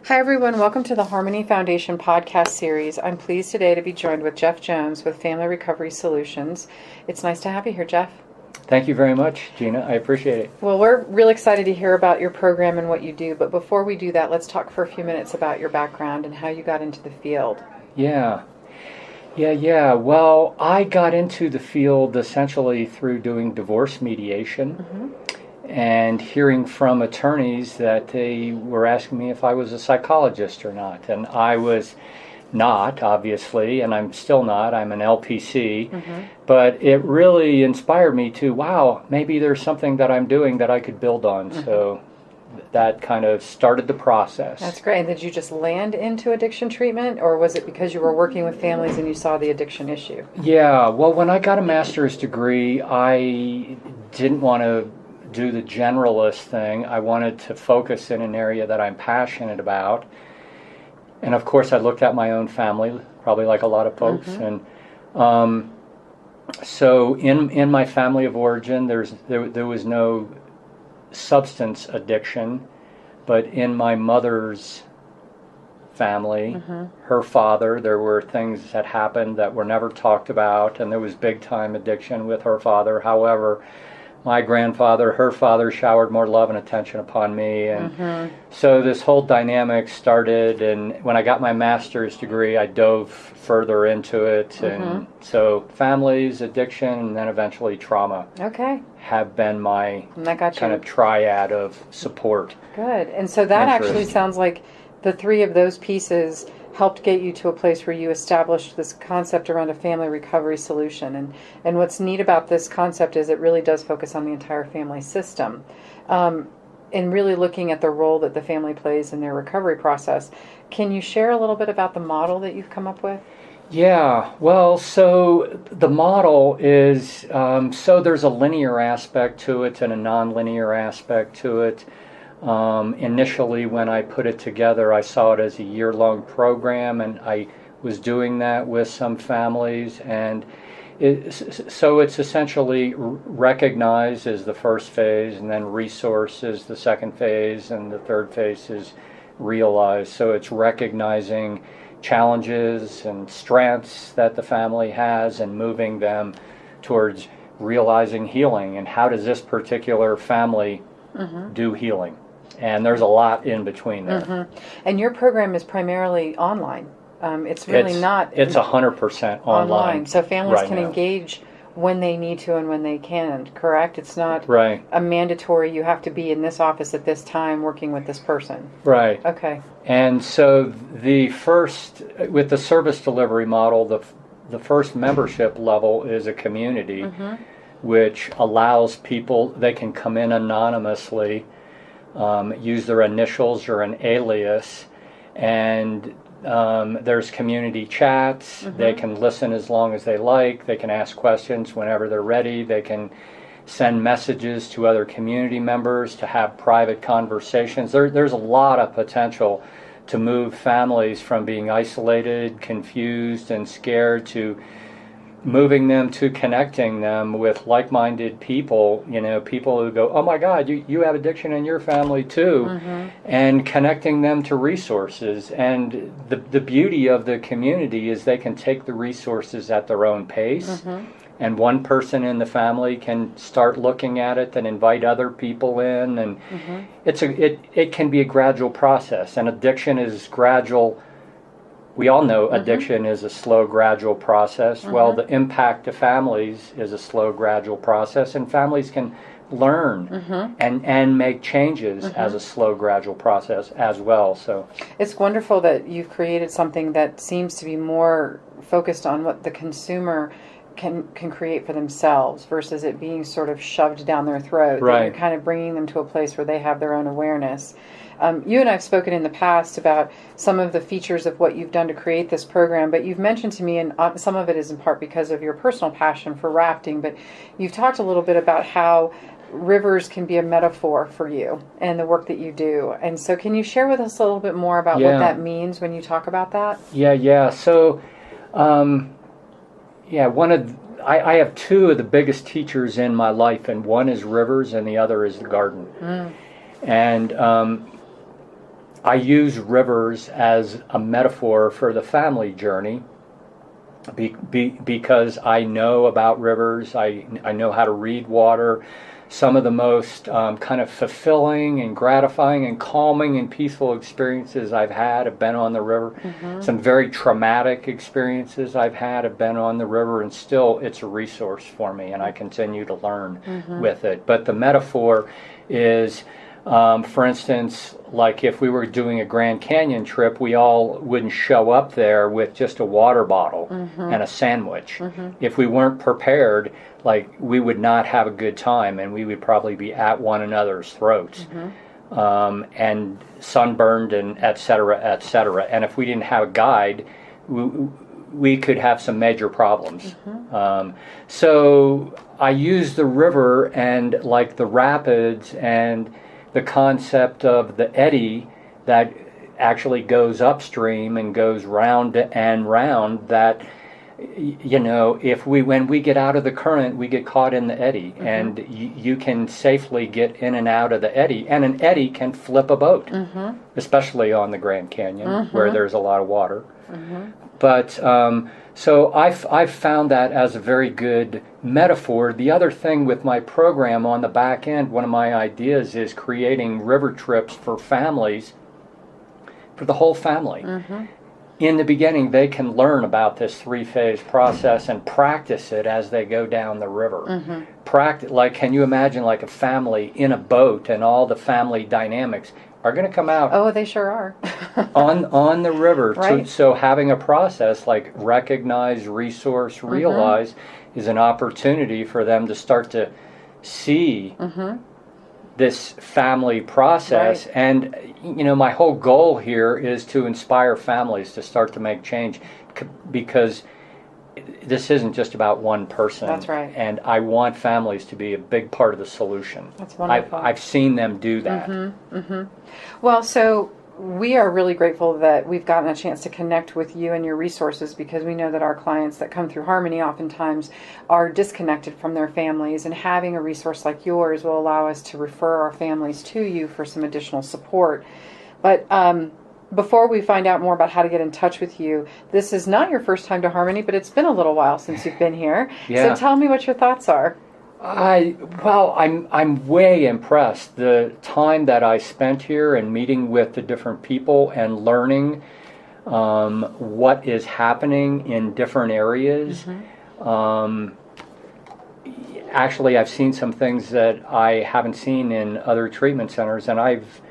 Hi, everyone. Welcome to the Harmony Foundation podcast series. I'm pleased today to be joined with Jeff Jones with Family Recovery Solutions. It's nice to have you here, Jeff. Thank you very much, Gina. I appreciate it. Well, we're really excited to hear about your program and what you do. But before we do that, let's talk for a few minutes about your background and how you got into the field. Yeah. Well, I got into the field essentially through doing divorce mediation and hearing from attorneys that they were asking me if I was a psychologist or not. And I was not, obviously, and I'm still not. I'm an LPC. But it really inspired me to, wow, maybe there's something that I'm doing that I could build on. So that kind of started the process. That's great. And did you just land into addiction treatment, or was it because you were working with families and you saw the addiction issue? Yeah, well, when I got a master's degree, I didn't want to do the generalist thing. I wanted to focus in an area that I'm passionate about. And of course, I looked at my own family, probably like a lot of folks. And so in my family of origin, there was no substance addiction, but in my mother's family, her father, there were things that happened that were never talked about, and there was big time addiction with her father. However, my grandfather, her father, showered more love and attention upon me, and so this whole dynamic started. And when I got my master's degree, I dove further into it, and so families, addiction, and then eventually trauma have been my kind of triad of support. Good. And so that interest. actually sounds like the three of those pieces helped get you to a place where you established this concept around a family recovery solution. And what's neat about this concept is it really does focus on the entire family system. And really looking at the role that the family plays in their recovery process. Can you share a little bit about the model that you've come up with? Yeah, well, so the model is, so there's a linear aspect to it and a non-linear aspect to it. Initially, when I put it together, I saw it as a year-long program, and I was doing that with some families. And so it's essentially recognize is the first phase, and then resource is the second phase, and the third phase is realize. So it's recognizing challenges and strengths that the family has and moving them towards realizing healing. And how does this particular family do healing? And there's a lot in between there. And your program is primarily online. It's 100% online. So families right can now. engage when they need to and when they can, correct? It's not Right. a mandatory, you have to be in this office at this time working with this person. Right. Okay. And so with the service delivery model, the first membership level is a community, which allows people, they can come in anonymously, use their initials or an alias, and there's community chats. They can listen as long as they like. They can ask questions whenever they're ready. They can send messages to other community members to have private conversations. There's a lot of potential to move families from being isolated, confused, and scared to moving them to connecting them with like-minded people, people who go, oh my God, you have addiction in your family too, and connecting them to resources. And the beauty of the community is they can take the resources at their own pace, and one person in the family can start looking at it and invite other people in, and it can be a gradual process, and addiction is gradual. We all know addiction is a slow, gradual process. Well, the impact to families is a slow, gradual process, and families can learn and make changes as a slow, gradual process as well. So it's wonderful that you've created something that seems to be more focused on what the consumer can create for themselves versus it being sort of shoved down their throat. Right. You're kind of bringing them to a place where they have their own awareness. You and I have spoken in the past about some of the features of what you've done to create this program, but you've mentioned to me, and some of it is in part because of your personal passion for rafting, but you've talked a little bit about how rivers can be a metaphor for you and the work that you do. And so can you share with us a little bit more about what that means when you talk about that? Yeah. So, I have two of the biggest teachers in my life, and one is rivers and the other is the garden. And I use rivers as a metaphor for the family journey because I know about rivers. I know how to read water. Some of the most kind of fulfilling and gratifying and calming and peaceful experiences I've had have been on the river. Some very traumatic experiences I've had have been on the river, and still it's a resource for me, and I continue to learn with it. But the metaphor is, for instance, like if we were doing a Grand Canyon trip, we all wouldn't show up there with just a water bottle and a sandwich. If we weren't prepared, like, we would not have a good time, and we would probably be at one another's throats, and sunburned, and et cetera, et cetera. And if we didn't have a guide, we could have some major problems. So I use the river and like the rapids and the concept of the eddy that actually goes upstream and goes round and round, that, you know, when we get out of the current, we get caught in the eddy, and you can safely get in and out of the eddy, and an eddy can flip a boat, especially on the Grand Canyon where there's a lot of water. But so I've found that as a very good metaphor. The other thing with my program on the back end, one of my ideas is creating river trips for families, for the whole family. In the beginning, they can learn about this 3-phase process and practice it as they go down the river. Practice, like, can you imagine like a family in a boat, and all the family dynamics are going to come out. Oh, they sure are. on the river. Right. So having a process like recognize, resource, realize is an opportunity for them to start to see this family process. Right. And, you know, my whole goal here is to inspire families to start to make change, because this isn't just about one person. That's right. And I want families to be a big part of the solution. That's wonderful. I've seen them do that. Well, so we are really grateful that we've gotten a chance to connect with you and your resources, because we know that our clients that come through Harmony oftentimes are disconnected from their families, and having a resource like yours will allow us to refer our families to you for some additional support. But before we find out more about how to get in touch with you, this is not your first time to Harmony, but it's been a little while since you've been here. Yeah. So tell me what your thoughts are. I'm way impressed. The time that I spent here and meeting with the different people and learning what is happening in different areas. Actually, I've seen some things that I haven't seen in other treatment centers, and I've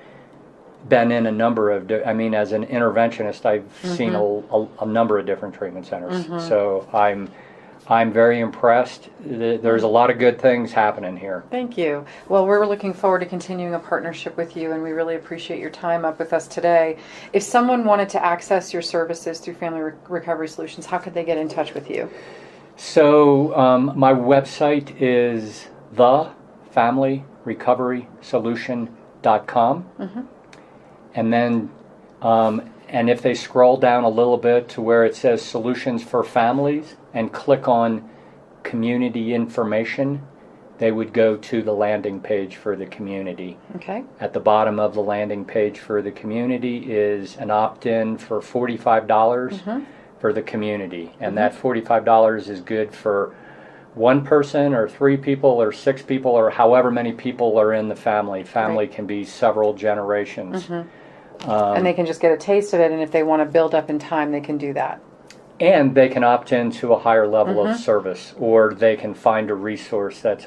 been in a number of, as an interventionist, I've seen a number of different treatment centers. So I'm very impressed. There's a lot of good things happening here. Thank you. Well, we're looking forward to continuing a partnership with you, and we really appreciate your time up with us today. If someone wanted to access your services through Family Recovery Solutions, how could they get in touch with you? So my website is thefamilyrecoverysolution.com. And then, and if they scroll down a little bit to where it says Solutions for Families and click on Community Information, they would go to the landing page for the community. Okay. At the bottom of the landing page for the community is an opt-in for $45 for the community. And that $45 is good for one person or 3 people or 6 people or however many people are in the family. Family can be several generations. And they can just get a taste of it, and if they want to build up in time, they can do that. And they can opt into a higher level of service, or they can find a resource that's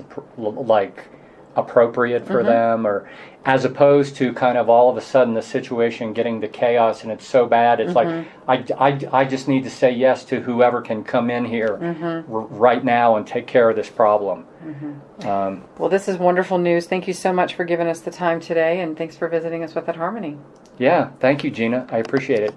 appropriate for them, or as opposed to kind of all of a sudden the situation getting to chaos and it's so bad, it's like, I just need to say yes to whoever can come in here right now and take care of this problem. Well, this is wonderful news. Thank you so much for giving us the time today, and thanks for visiting us with At Harmony. Yeah, thank you, Gina. I appreciate it.